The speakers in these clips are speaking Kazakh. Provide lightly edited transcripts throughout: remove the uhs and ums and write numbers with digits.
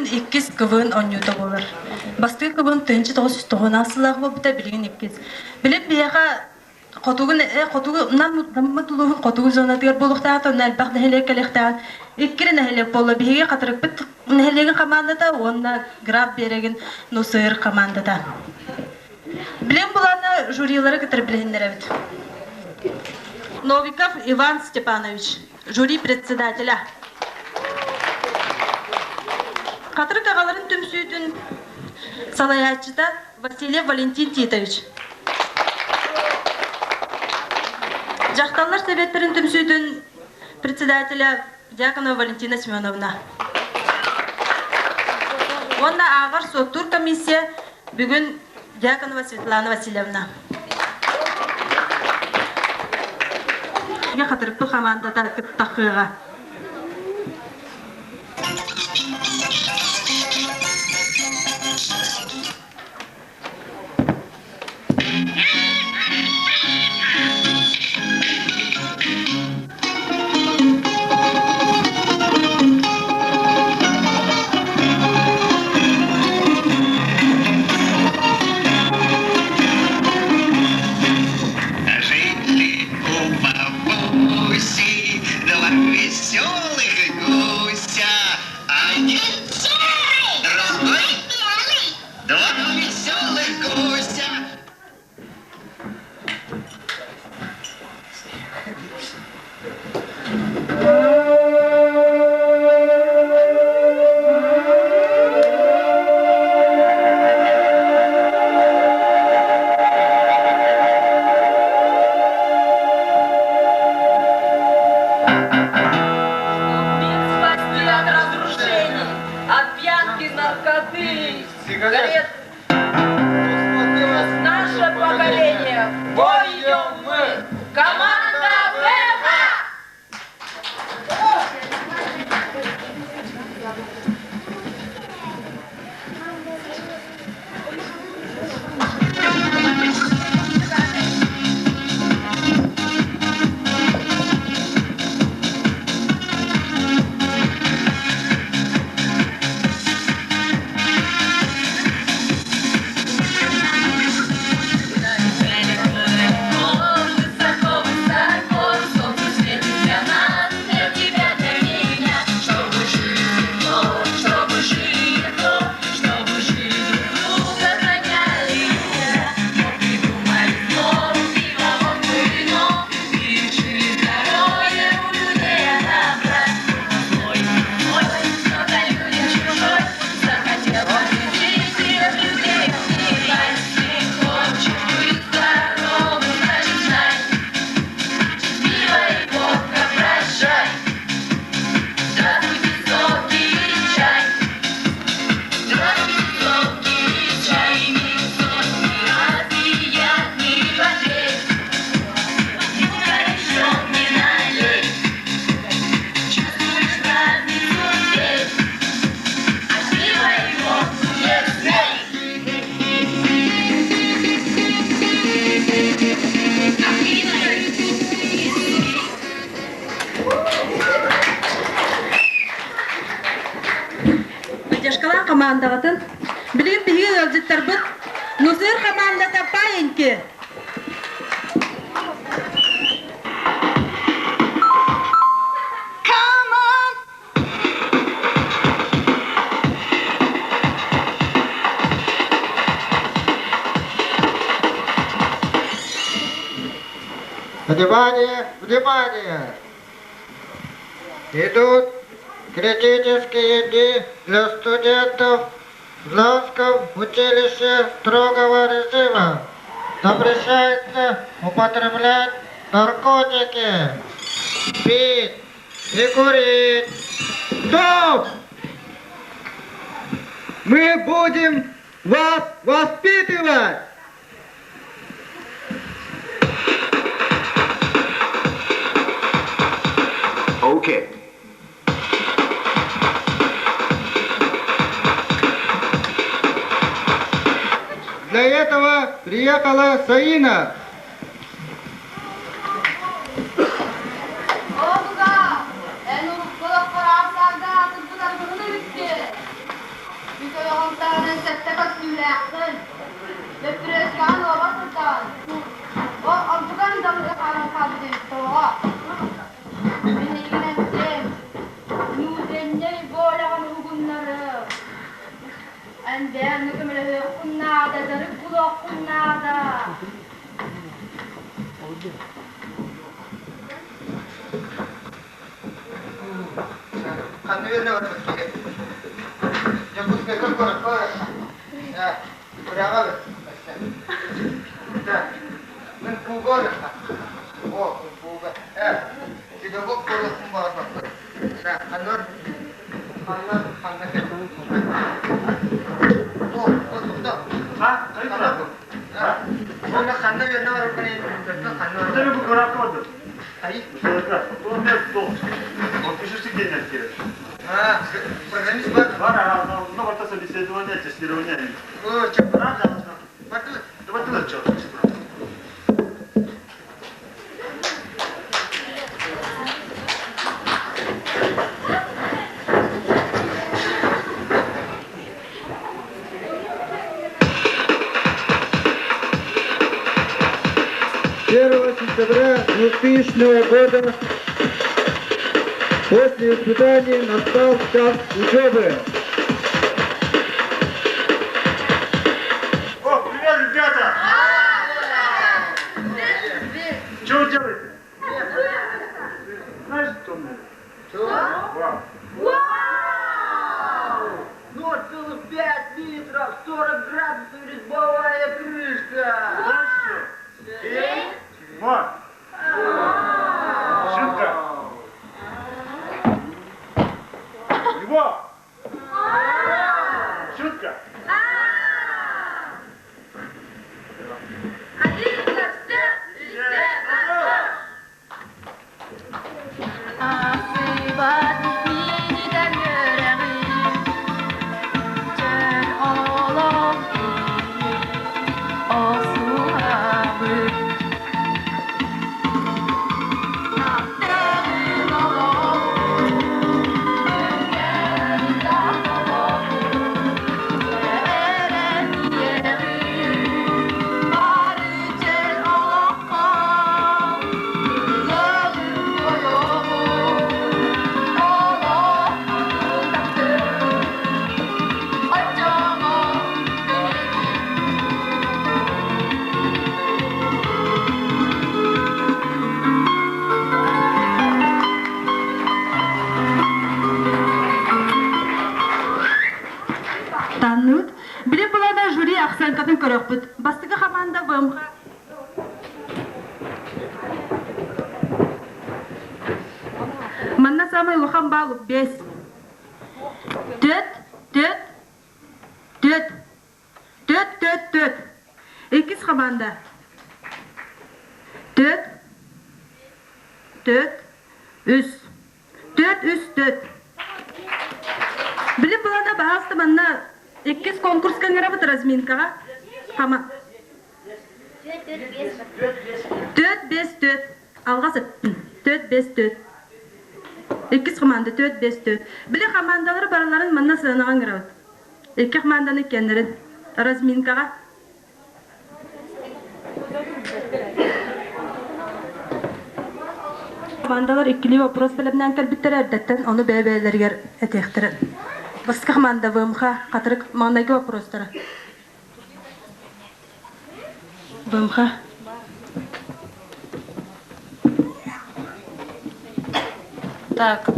2 кыбын оннюта болар. Басты кыбын төнче тоғыз тоғына сылағы бұта білген 2. Біліп бияға котугунан мутулугун котугу зонатыгар болуктаата нэлбах нэлек келехтаан иккири нэлек болла биһиге катырыкпыт нэлеген командада онна граб береген нусыр командада билен буланы жюрилары кытыр билендеребит. Новиков Иван Степанович, жюри председателя. Катырык агаларын түмсүүтүн салаячыта Василий Валентин Титович. Жақталар советтерин түмсүйдін председателя Дьяконова Валентина Семеновна. Онна ағар соттур комиссия бүгін Дьяконова Светлана Васильевна. Қатырыпты командада тақыға. Командағатын білген бігі өлзіттер бұд Нұзыр командада байынки. Внимание, внимание! Идут критические дни для студентов в Лавском училище строгого режима. Запрещается употреблять наркотики, пить и курить. Стоп! Мы будем вас воспитывать! Окей. Для этого приехала Саина. Montanın sette kaçırlayaksın. Leptireskan olasın. O ampukan damla kalan kaldı. Soğa. Beni ilgilensin. Nudenne boğulan hukunları. Enden hükümleri kunnada, darık kulak kunnada. Kanı verine var. Yapıs bekar korak korak. Ya, beraber ver. Ya, ben puga olacak. O, puga. Ya, bir de bu korak var bak. Ya, kanır. Kanır, kanır. O, tuttu. Ha, hayır mı? Ya, ona kanı verine var. Kanı Tabii bu konak oldu. Hayır. Bu ne bu? O пишешься генерки. А, программист бар. Вара, ну вот это собеседование, тестирование. О, че, Правда? батыл. Давай ты что? Первого сентября 2000 года после испытаний настал час учебы. О, привет, ребята! Что вы делаете? Знаешь, что мне? Вау. Ну, целых 5 литров, 40 градусов, резьбовая крышка. Знаешь что? Вот. Шутка. Его. Шутка. Таннут. Биле булада жюри аксанкатын көрөкпүт. Бастыгы команда БМХ. Манна самый лухан балук 5. Төт. Экис команда. Төт. Үс. Биле булада баасты манна экис конкурска гырабыт разминкага. Хама. Төт. Алга сыттын. Төт. Экис команда 4-5. Биле командалары бараларын манна сынаган гырабыт. Эки команданы кендерин разминкага. Командалар икили вопрос белемнән кәлбиттер әрдәттен, оны бәбәләргә әтәхтер. Басқа команда ВМХ қатырық маңдайғы вопростары. ВМХ. Так,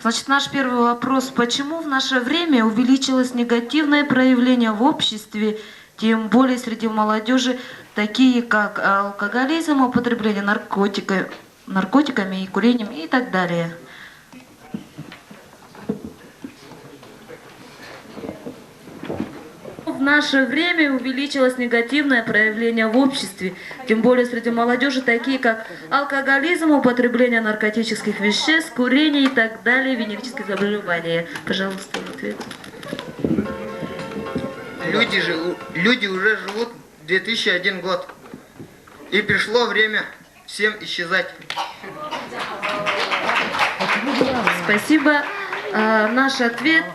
значит, наш первый вопрос. Почему в наше время увеличилось негативное проявление в обществе, тем более среди молодежи, такие как алкоголизм, употребление наркотиками и курением и так далее? В наше время увеличилось негативное проявление в обществе, тем более среди молодежи, такие как алкоголизм, употребление наркотических веществ, курение и так далее, венерические заболевания. Пожалуйста, ответ. Люди уже живут 2001 год. И пришло время всем исчезать. Спасибо. Наш ответ.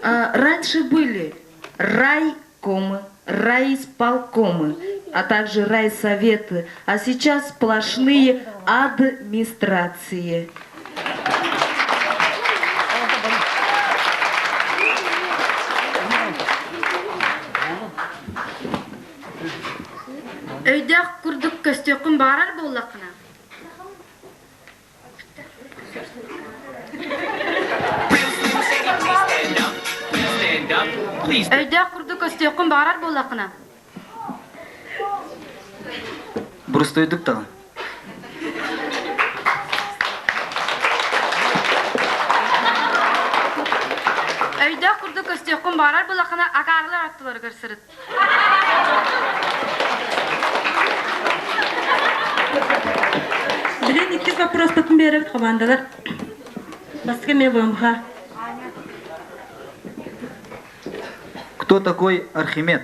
Раньше были райкомы, райисполкомы, а также райсоветы, а сейчас сплошные администрации. Өйдәк күрдік көстеқін барар болақына. Өйдәк күрдік көстеқін барар болақына. Бұрыстойдық тағын. Өйдәк күрдік көстеқін барар болақына ағағылар аттылар көрсіріт. Билен иккис вопрос бүтін беріп командалар. Басқа ме бомха. Кто такой Архимед?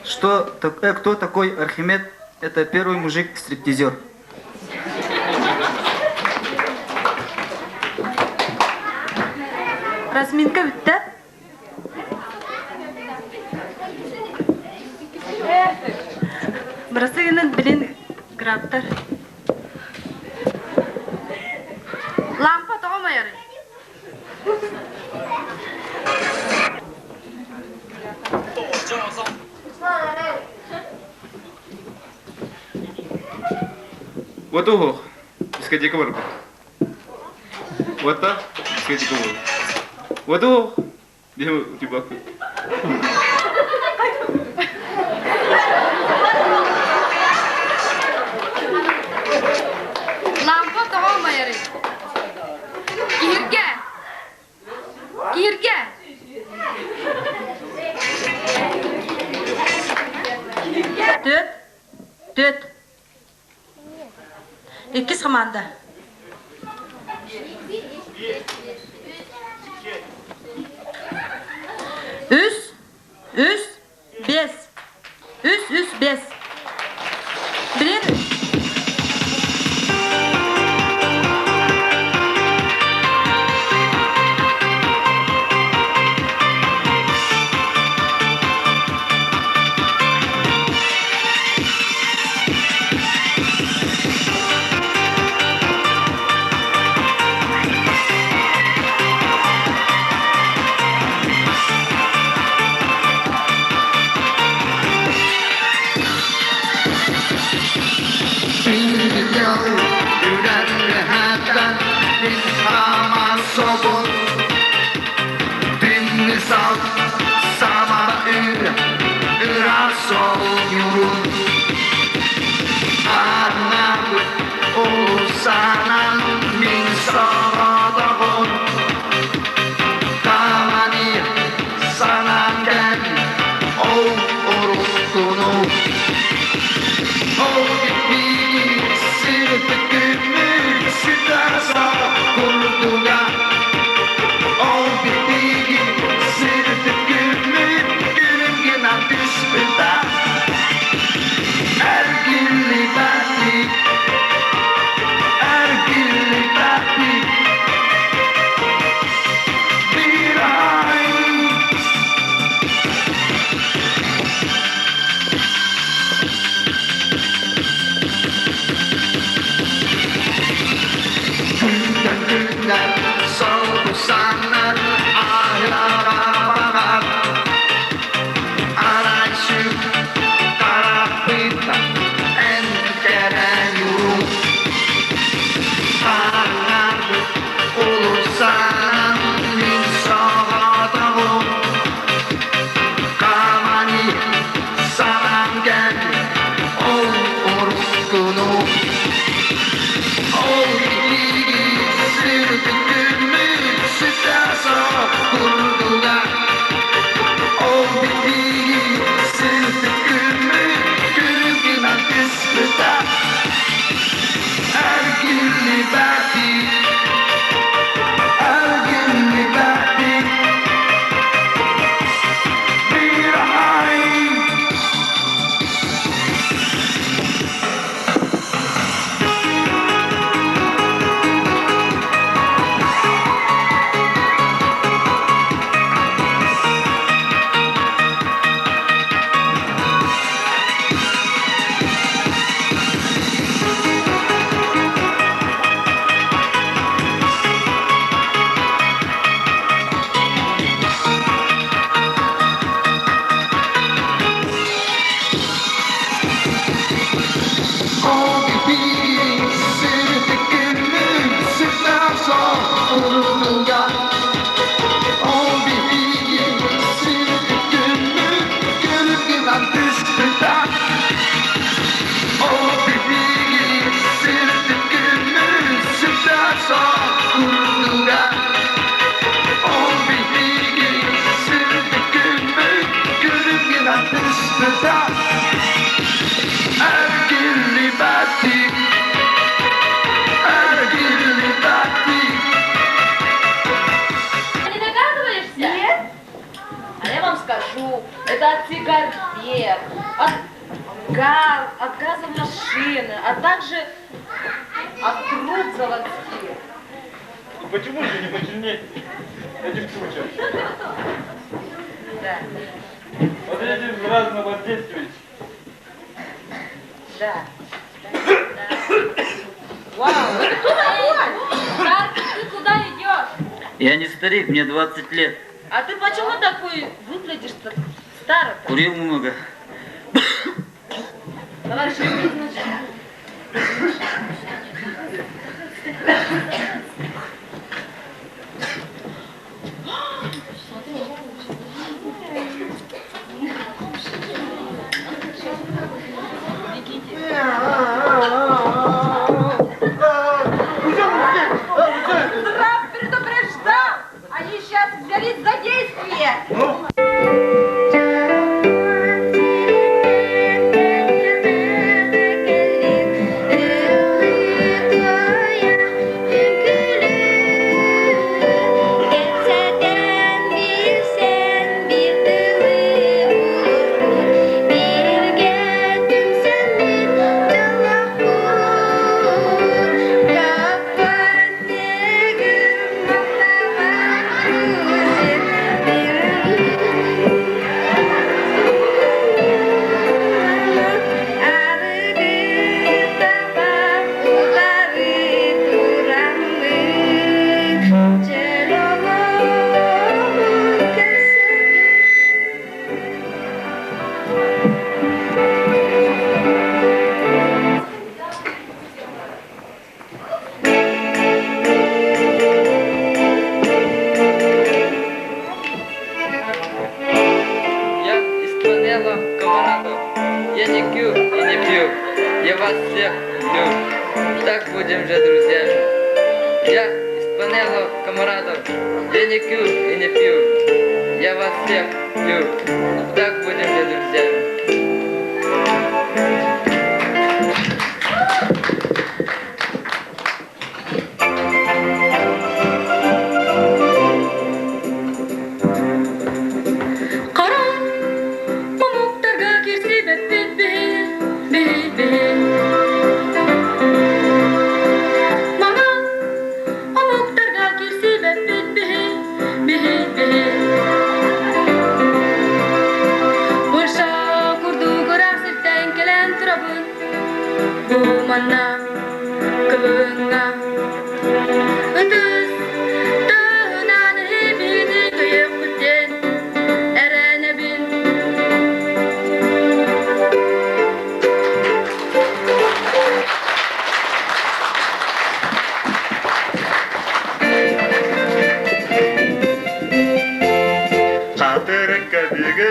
Кто такой Архимед? Это первый мужик-стриптизер. Разминка бітті. Бірасығынан білен граптар. Лампа тоғымайыры. Вот ого, дискотека варка. Вот так, дискотека варка. Вот ого, где у тебя? Лампа тоғымайыры. Кирге. Кирге. Төт. Иккис команда. Үс, бес. Үс, бес. Білен. Oh, скажу. Это от сигарет, от газа машины, а также от труб заводских. Ну почему же не починить этих кучек? Да. Вот эти разно воздействуют. Да. Вау! Старый, ты куда идешь? Я не старик, мне 20 лет. А ты почему такой выглядишь-то старый? Курил много. Товарищ Леонидович. Граф предупреждал! Они сейчас взялись за действие! Я не пью и не пью, я вас всех люблю. Так будем же друзьями. Я из панела камарадов, я не пью и не пью, я вас всех люблю. Так будем же друзьями. Mana kebunga Utus Tuhunan hibini kuyuk buten Erene bin Қатырыққа бегі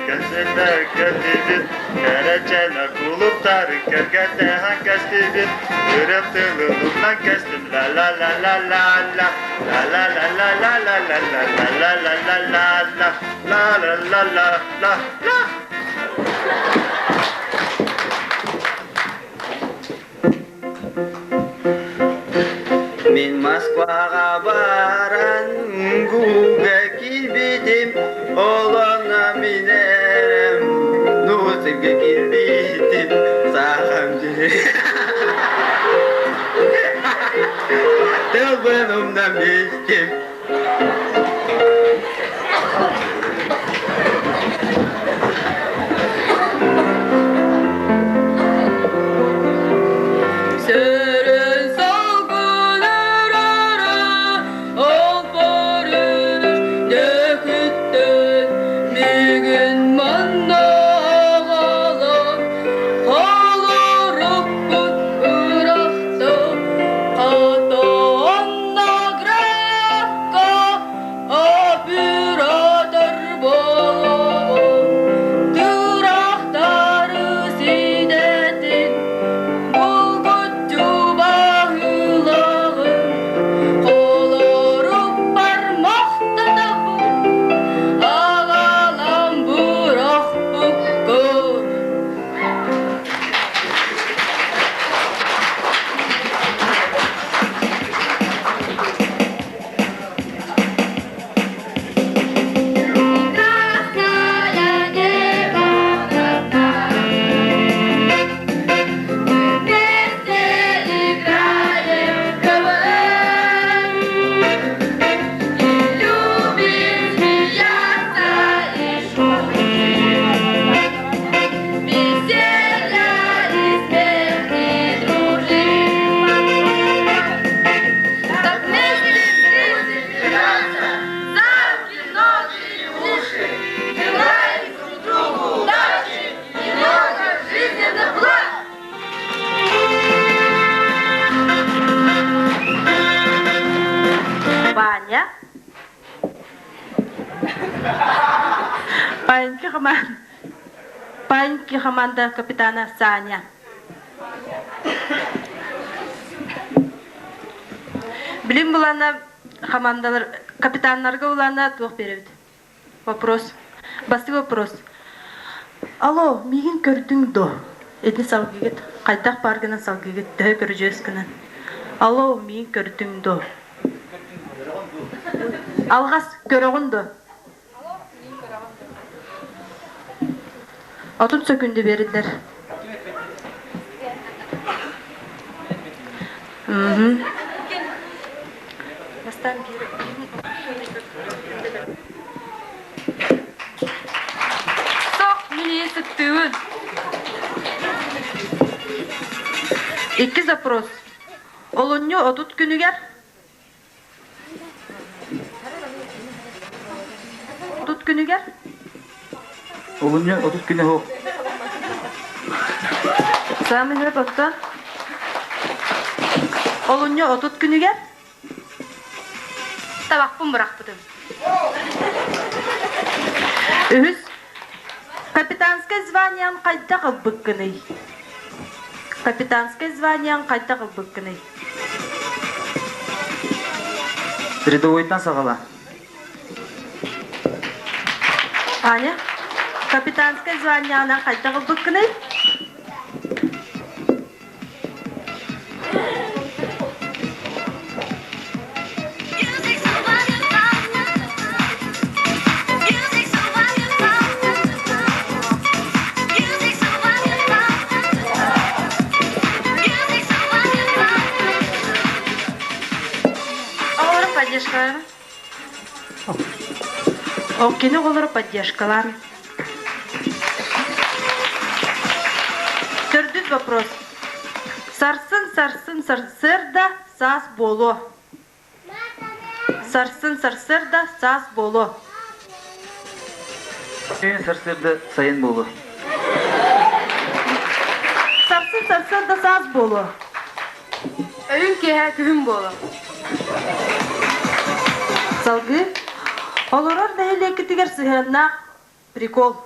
кәсілі кәсібет Кәрәчәні құлыптары кәргәтәһән кәсібет Үріп тұлылықнан кәсім ла-ла-ла-ла-ла-ла Ла-ла-ла-ла-ла-ла-ла-ла-ла-ла-ла-ла Ла-ла-ла-ла-ла-ла Min Москваға баран гуга килбетем Олана минерем Нусыға килбетем Сағам же Тылбынымнан бештем Паиньки команда капитана Саня. Билим булана командалар капитаннарга булана тук берет. Вопрос. Басты вопрос. Алло, мигин көрдүң до. Эди салгыгыт, кайтак баргынан салгыгыт дө көржөскүнөн. Алло, мигин көрдүң до. Алгас көрөгөн до. Отун сөкүндү берилдер. Бастан бери. Сок мени эситтүүн. Эки запрос. Олонню отут күнүгер. Отут күнүгер. Олонню отут күнү хок. Самый репорта. Олонню отут күнүгер. Табакпын быракпытым. Үз. Капитанское звание кайда кылбыккыны. Капитанское звание кайда кылбыккыны. Рядовойдан сагала. Аня, капитанское звание она кайда кылбыккыны. Окей, голора поддержка. Төрдүз вопрос. Сарсын, сарсырда сас боло. Сарсын, сарсырда сас боло. Сарсырда сайын боло. Сарсын, сарсырда сас боло. Өйүн кеһә күн боло. Салгы. Олорор да элеки тигер сыгынна прикол.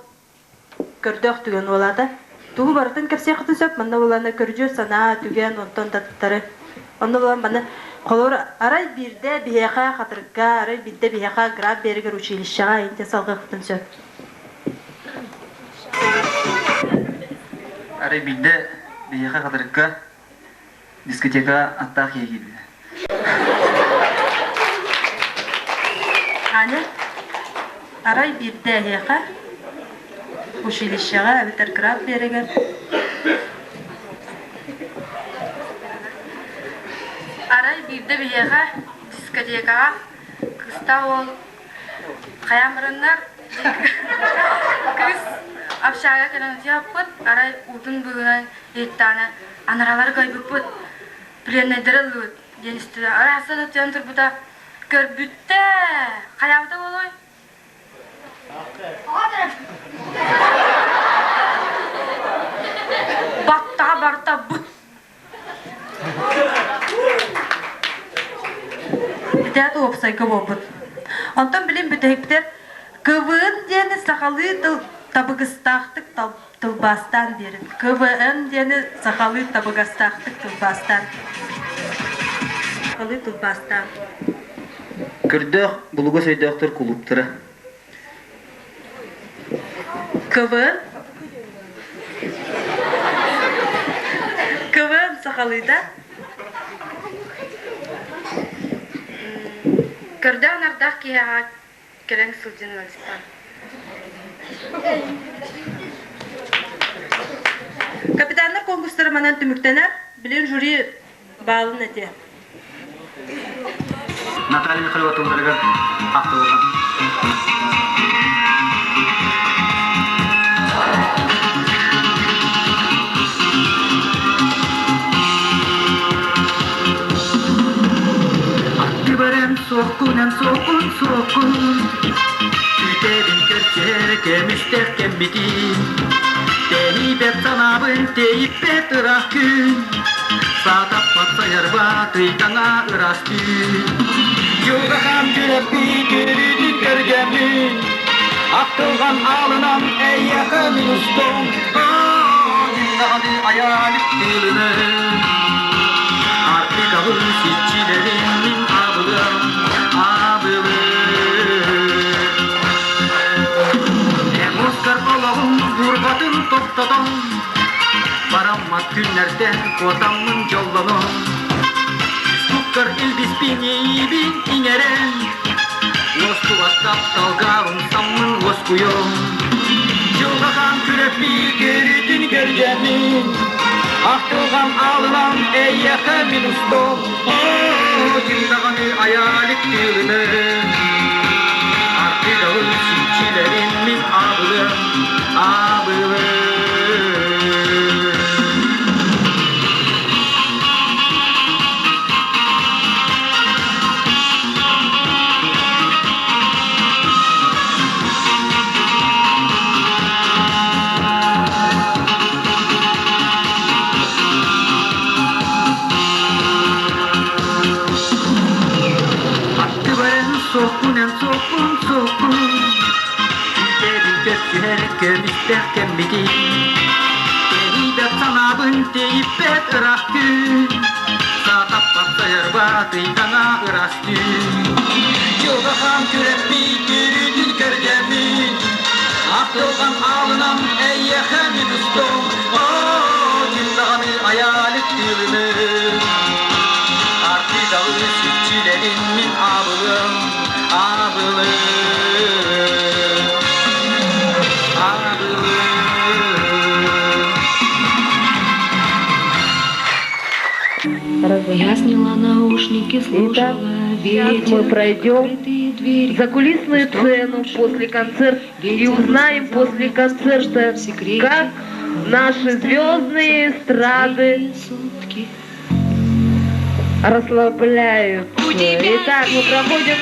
Көрдөх түген олады. Тугу бартын кепсеқыты сөп, манда оланы көржө сана түген онтон даттары. Онда болан баны қолор арай бирде бихеха қатырыққа, арай бирде бихеха граб бергер училищаға енте салғы қытын сөп. Арай бирде бихеха қатырыққа дискотека аттақ егілді. Аня, арай бирде бихеха училищаға әбітер граб бергер. Арай бирде бияға дискотекаға кыста ол қаямырындар кыз апшаға келен тияппыт. Арай ұлдың бүгінен еттаны анаралар көйбіппыт. Пленайдырылуыт. Деністі арасыны түйен тұрбыта көрбүтті. Қаябыда болой? Баттаға барта бұт. Битәт опсай кыбобыт. Онтан билим бүтәйптер КВН дені сақалы табыгыстақтық тылбастан берін. КВН дені сақалы табыгыстақтық тылбастан. Сақалы тылбастан. Көрдөх булуга сөйдөктөр клубтары. КВН? КВН сақалыда? Көрдән ардақ кияға керең сылжын Валистан. Капитандар конкурстары манан түміктенер, білен жюри бағылын әте. Наталья Михайлова туылдырған ақты болған. Sokun, tütevin körçerke müstehkem bitin. Tehibet sanabın, tehibet ırah gün. Satap patsayar batıytana ıras gün. Yoga ham gürepi, görüdü körgemin. Aktılgan alınan ey yakın ustum Dünyanı hayalet diline Artık ağır sitçilerimin ağılım Muskar olalım gurbadın toptadım Barammat günlerde kodamın yollanım Stukkar ilbis bini bin ineren Losku vastap dalgarun samın loskuyum Yıldakan kürepi geridin görgemin Aktılgan alınan ey yakın ustum Cimdağını hayalet diline Artık ağır sitçilerimin ağılım Sokun Bizlerin göksüne gömüşler kemmigi Tehidep sanabın teyipet ırahtı Satap baksayar batıydana ırastı Yogahan kürepi görüdün görgemin Aktılgan alınan ey yakın ustum Cimdanı hayalet diline Artık ağır sütçülerimin ağılım Я сняла наушники, слушала ветер. Мы пройдем закулисную сцену после концерта и узнаем после концерта, как наши звездные эстрады расслабляются. Итак, мы проходим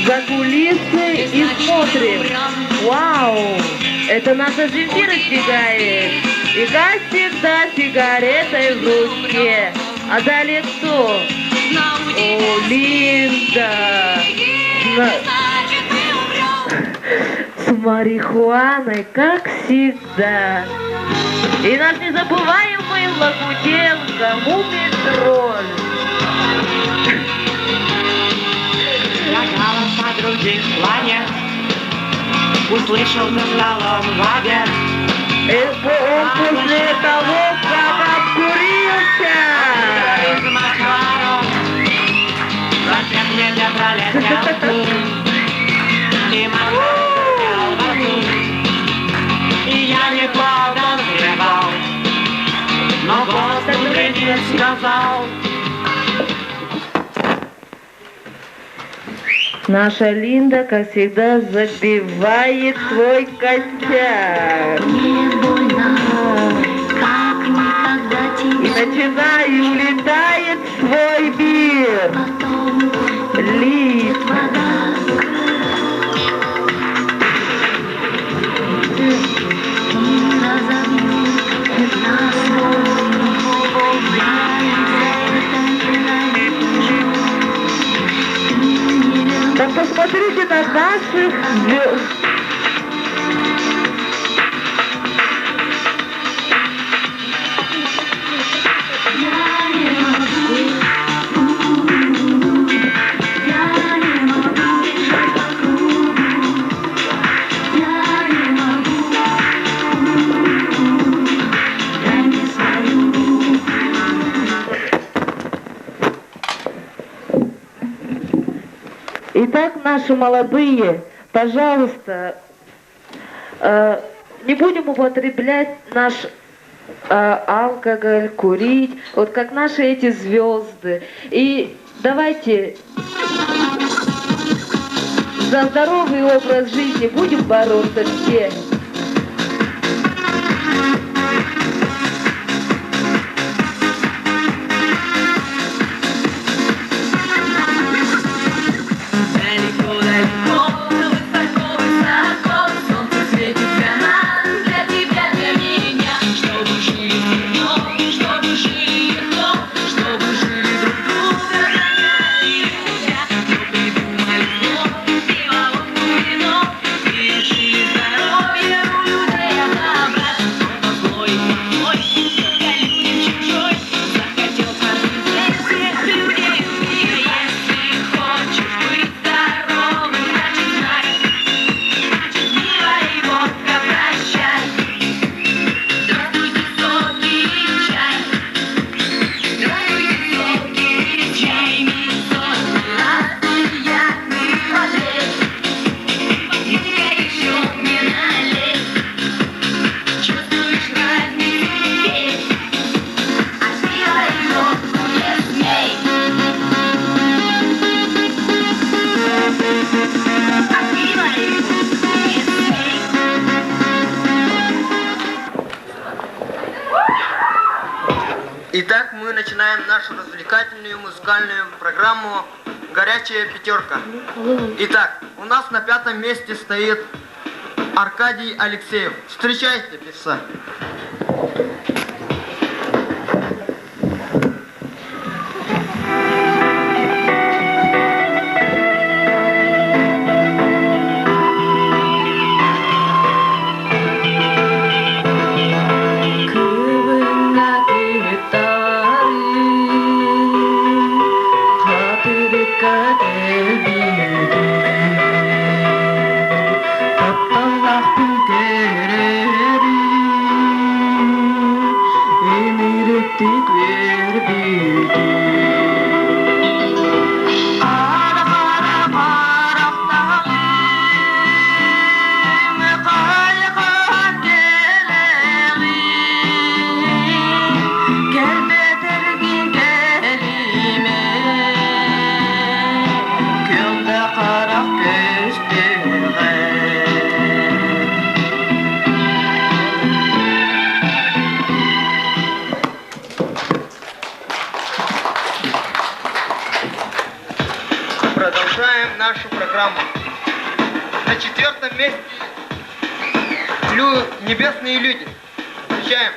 за кулисы и смотрим. Вау! Это наша Земфира стигает. И как всегда сигаретой в руке. А далее кто? О, Линда! С марихуаной, как всегда. И наш незабываемый Лагутенко, Мумий-тролль. Шагала по других планет, услышал за столом лагерь. Это он после того, как обкурился. Рассвет мне пролетел тут, и моргал вокруг. И я не подозревал, но голос внутренне сказал. Наша Линда, как всегда, забивает свой костяк. И начинает, и улетает в свой мир. Лида. Так посмотрите на наших звезд. Итак, наши молодые, пожалуйста, не будем употреблять наш алкоголь, курить, вот как наши эти звезды. И давайте за здоровый образ жизни будем бороться все. Решили здоровье Итак, мы начинаем нашу развлекательную музыкальную программу «Горячая пятерка». Итак, у нас на 5-м месте стоит Аркадий Алексеев. Встречайте, певца. Продолжаем нашу программу. На 4-м месте «Небесные люди». Встречаем.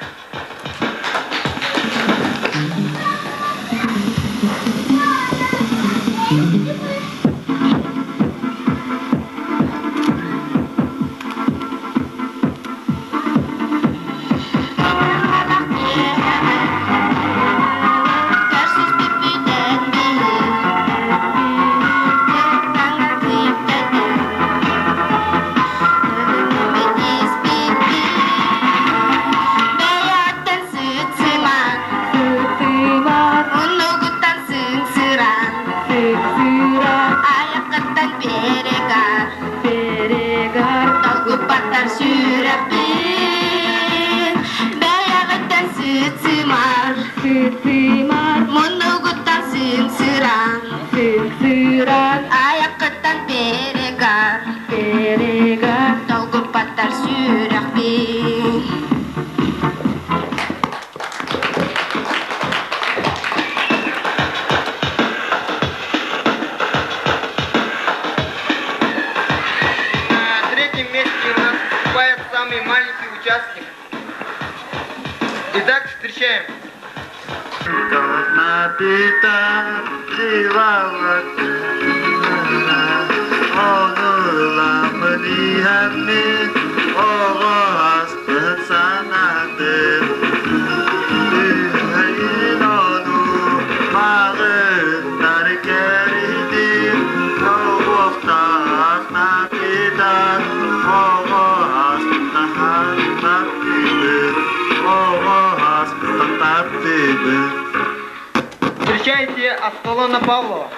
Итак, встречаем. Встречайте Асколона Павлова.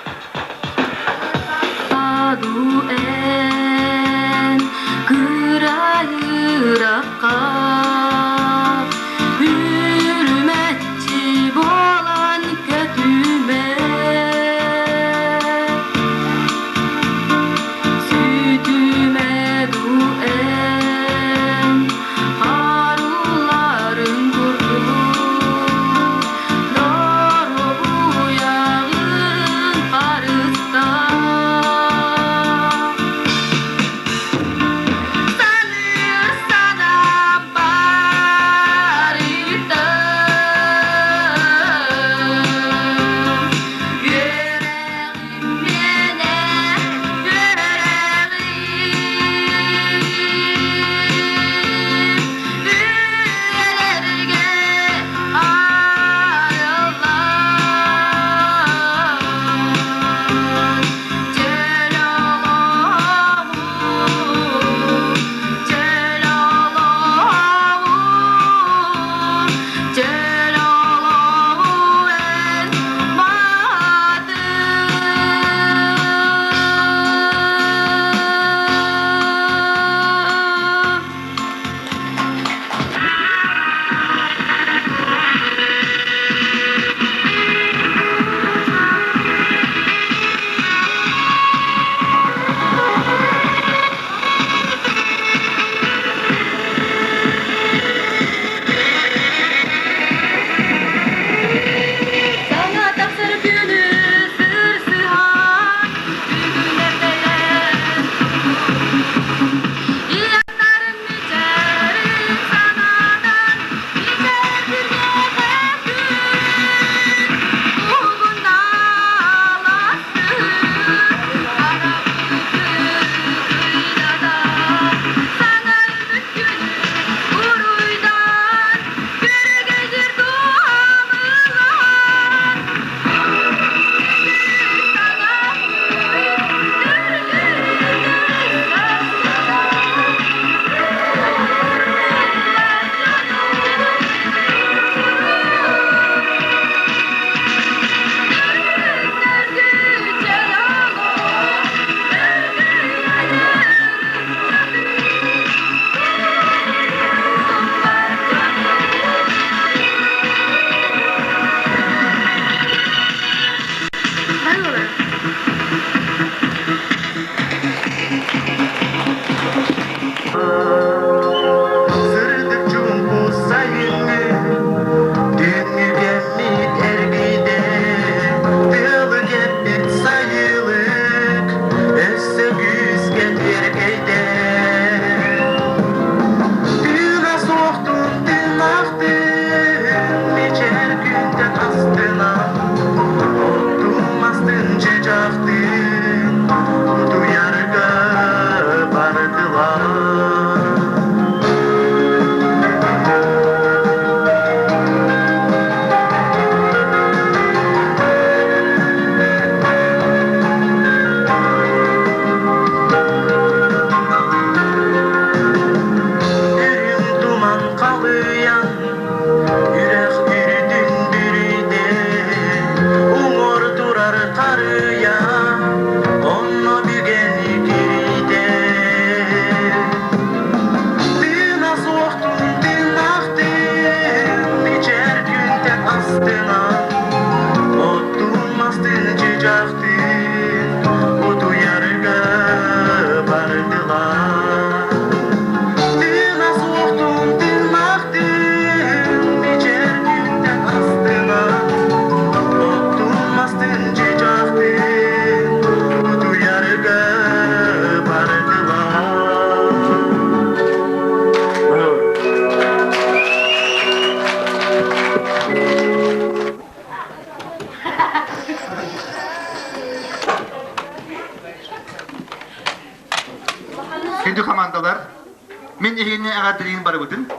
дегенне агадрин барыбытын.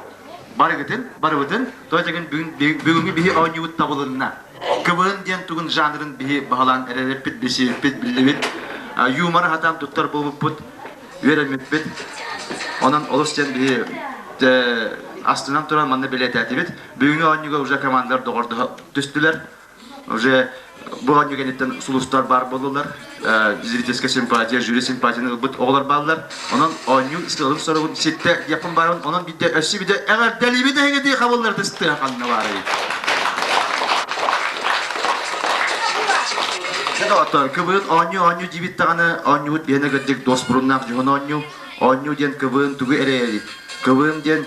Барыбытын. Той деген бүгүнгү бии оньют табылынна. Кыбын ден тугун жанрын бии баалан эререппит бесереппит билебит. Юмор хатам туттар болуппут. Веремеппит. Онан олостен бии астынан туран манны билететибит. Бүгүнгү оньюга уже командар догорду түстүлөр. Уже bu anjügenetten sulustar бар болулар, зрительская симпатия, жюри симпатияны бут оғлар баллар. Онан аню истелым сорогун сетте япын барын, онан бидде өсі биде әгәр дәлибі де хегеде қабылларды стыра қанына бары. Seda atар, кыбын аню дебит тағаны, аню бені гәддек дос бұрыннақ жүгін аню ден кыбын түгі әрейер. Кыбын ден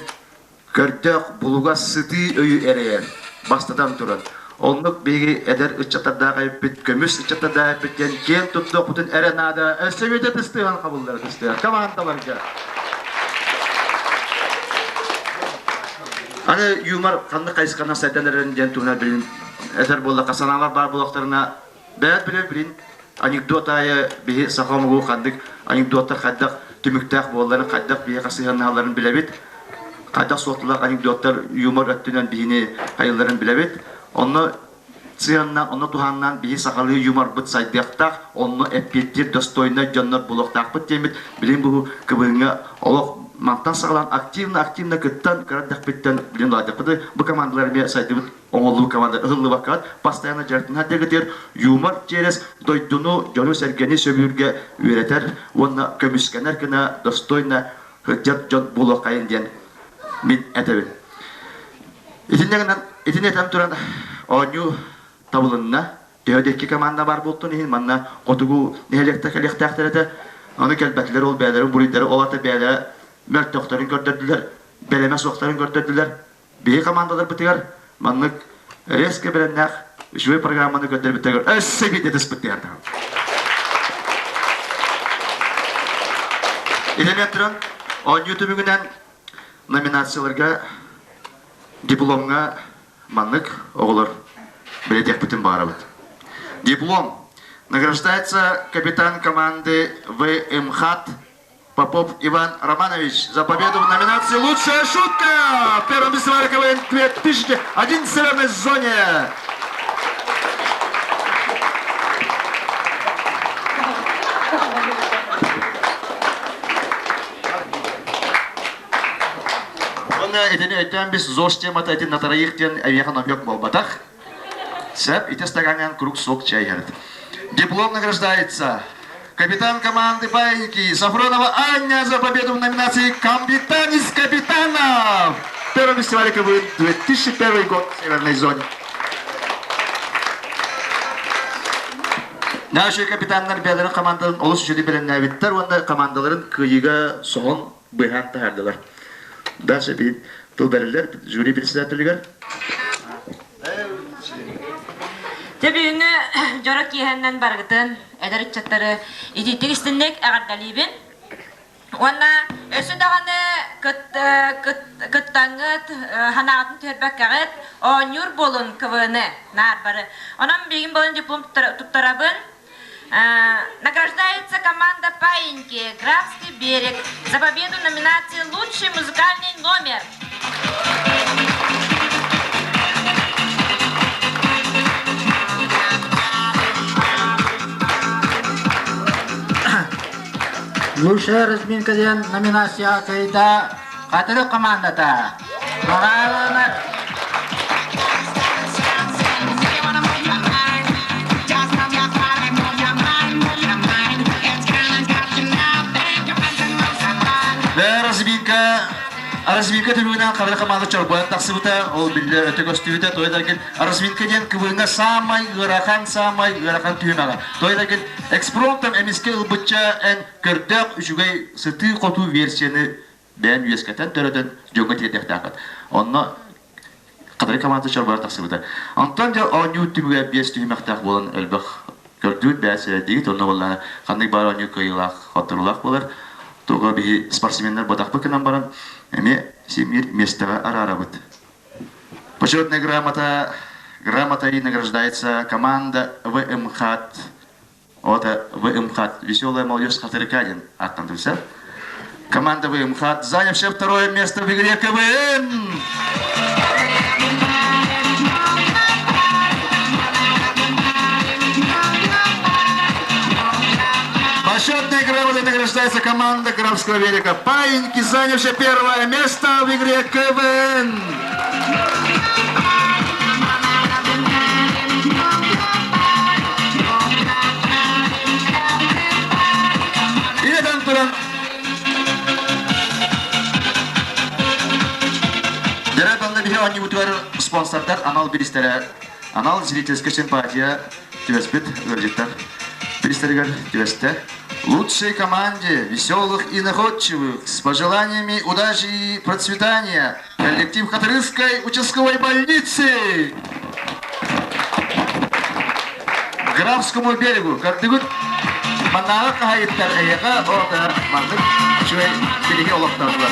көрдек бұлуға сыты өйі әрейер. Бастадан тұрын. Онлuk begi eder ıççatada kayıpbit, kömüs ıççatada kayıpbitten, ken tuttuk bütün erenada, ösümede tüstüğün kabulları tüstüğün, kamandalarca. Hani yumar kanlı kayıskana saytanların jentuğuna bilin, eder bolla kasanalar bar bulaklarına, beyat bilin, anekdotaya bihi sakamugu kandık, anekdota kaddak, tümüktak bollarını kaddak bihi kasıyanlarını bilebit, kaddak soğutulak anekdotlar yumar öttünen bihini hayırların bilebit, onu сыяннан, onu туһаннан бии сахалы юмор бут сайдыктак, onu эппеттир достойно жоннор булуктак бут демит. Билин бу кыбыңга олок мантан сагалан активно кыттан карадак биттен билин ладыкты. Бу командалар бе сайдыбыт оңолуу команда ыллы вакыт постоянно жартына дегетер юмор через дойдуну жону сергени сөбүргө үйрөтер. Оны көмүскенер кына достойно жат жон булукайын ден мен этебин. Итинетен туран оню табылынна төһөдекки команда бар болтун ин манна котугу нехелектактарыта аны келбетлер ол бәләре буридәре олата бәләре мәртөктөрүн көрдөдүлөр белеме соктарын көрдөдүлөр бии командалар битер маннык резко беленнак үшү программаны көтөр битер эссеби дедис битер Илеметрон оню түбүгүнөн номинацияларга дипломга маннык оголор билетек бүтүн баарабыт. Диплом награждается капитан команды ВМХАТ Попов Иван Романович за победу в номинации «Лучшая шутка» в первом фестивале КВН 2011 в зоне. Этен без зостемата этен на троихтен авиахан объект болбатах. Сэп эти стаканен круг сок чай. Диплом награждается капитан команды Паиньки Сафронова Аня за победу в номинации «Капитан из капитанов» в первом фестивале КВН 2001 год в Северной зоне. Наши капитандар бәләрен команданың олыс үшеді беленне биттер, онда командаларын кыйыга соғын быйхан тахардылар. Дальше бит тул бәрелер, жюри председателигер. Тебүйіні жорок ехеннен барғытын, әдір үтчаттары идеттігістіннек әғардалибін. Онна өсі дағаны күттаңыт, ханағатын түрбәк әғыт, оңюр болын кывыны нар бары. Онан бейгін болын диплом тұттарабын. Награждается команда Паиньки «Графский берег» за победу в номинации «Лучший музыкальный номер». Лучшая разминка ден номинация кайда катыры командата. Разминка түбүнөн кабыл команда чорбоян таксыбыта, ол билер өтө көстүбүтө тойдаган разминка ден кыбыңга самай ырахан түймага. Тойдаган экспромтом эмиске ылбытча эн көрдөк үчүгөй сыты коту версияны бен үескетен төрөдөн жөнгө тиетектакат. Онно кадыр команда чорбоян таксыбыта. Антон же оню түбүгө бес түймактак болон элбек көрдүт бәсере дейт, онно болла кандай бар оню кыйлак, хотурлак болар. Туга би спортсмендар бодакпы кынан баран. Эми семир местага арарабыт. Почетная грамотой награждается команда ВМХАТ. Вот ВМХАТ. Веселая молодежь Хатырыкадин. Аттан турса. Команда ВМХАТ, занявшая второе место в игре КВН. Почетной грамотой награждается команда Графского Велика Паиньки, занявшая первое место в игре КВН. И это туран. Деревянный бихе они утвер спонсордар анал биристер, анал зрительская симпатия, тивеспит вердиктор, биристергар тивесте. Лучшей команде веселых и находчивых с пожеланиями удачи и процветания коллектив Хатырской участковой больницы. Графскому берегу кардыгут манага кахайттар эяга ода мандык чуй береги олоктардылар.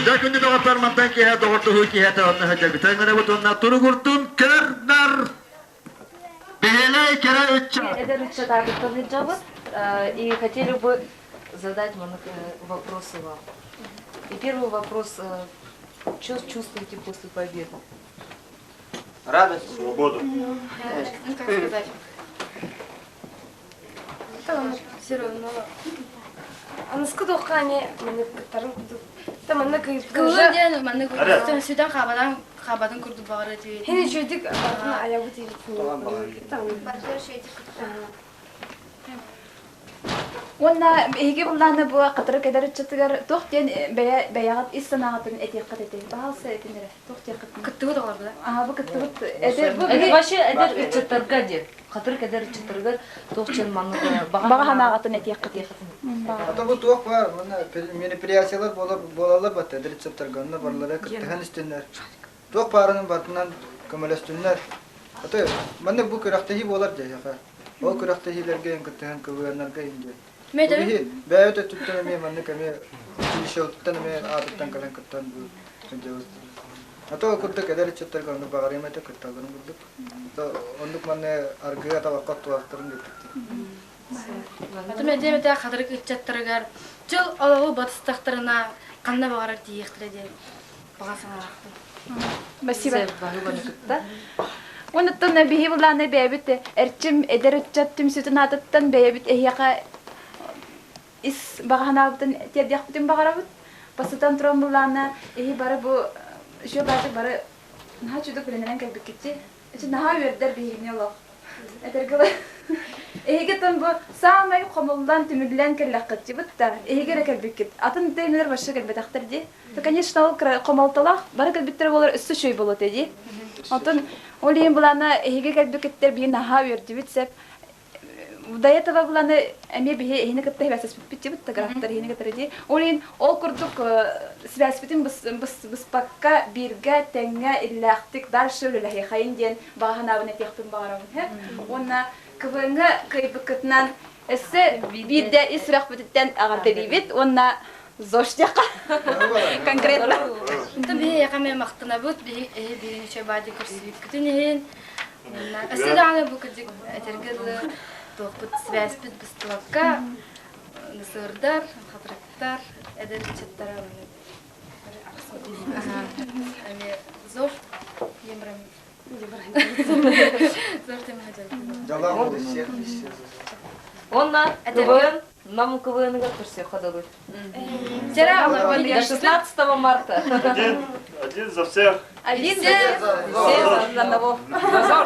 Дәкүнде догаттар мантан киһә догорту киһә тәвәнне һәҗәг тәңгәре бутунна тургуртун кәрнар. Бехелей кәрә үтчә. И хотели бы задать вопросы вам. И первый вопрос. Что чувствуете после победы? Радость. Свободу. Ну, как сказать? Там все равно. А на скуду хане, мы катару, там мы кайф. Там сюда хабадан курду багарати. Хин чудик, а я буду. Там. Онна эге булланы бу катыр кедер чатыгар тохтен баягат иссанагатын этек катете баалса этенере тохтен кыттыгы да бар да. А бу кыттыгы эдер бу вообще эдер чатырга де. Катыр кедер чатырга тохтен манны баганагатын этек катете. Ата бу тох бар, мына мероприятиялар болалар бат, эдер чатырганна барлары кыттыган истеннер. Тох барынын батынан көмөлөстүннөр. Ата мында бу көрөктөһи болар жайга. Ол көрөктөһилерге кыттыган көбөнөргө инде. Медер. Бәйөтө туттан мен мында кеме шоттан мен адыттан калан кыттан бу. Ата курдык эдер чатырганны багарыма да кыттаган булдык. Ондук мында аргыга да вакыт вактырын Ата мен демете кадыр чаттыргар. Жыл алуу батыстактарына кандай багарар диектиреде. Багасаңар. Спасибо. Онуттан бихи буланы бәбит эрчим эдер чаттым сүтүн атыттан бәбит эяка ис баганабытын тедяктын багарабыт. Басытан туран буланы бары бу шо бары наха чудук биленен калбикти. Эче наха вердер бихине лох. Эдергеле Эгетен бу самай комулдан түмүглен келлаккытчы бутта. Эгере калбикет. Атын демелер башы келбетактыр ди. То конечно ол комалталак бары келбиттер болор үстү шөй болот эди. Атын олин буланы эге келбикеттер бин наха верди битсеп. До этого буланы эме бихе эне кытта басып битти бутта графтар эне кетеди. Олин ол курдук связь битин бис пакка бирге теңге иллахтик дальше лехе хайын ден баганабын этектин багарабын. Онна квнга кайбыкытнан эссе бидде исрах битен агарды дибит. Онна зоштяка конкретно. Там бие якаме мактана бут бие биринче бади курсивит кытынен. Эседаны бу кыдык этергел токут связь бит бистлакка насырдар хатрактар эдер чаттара ами зор емрам зор темаджал Жалам Онна КВН нам КВНга турсе ходили. Вчера 16 марта. Один за всех. Один за одного. За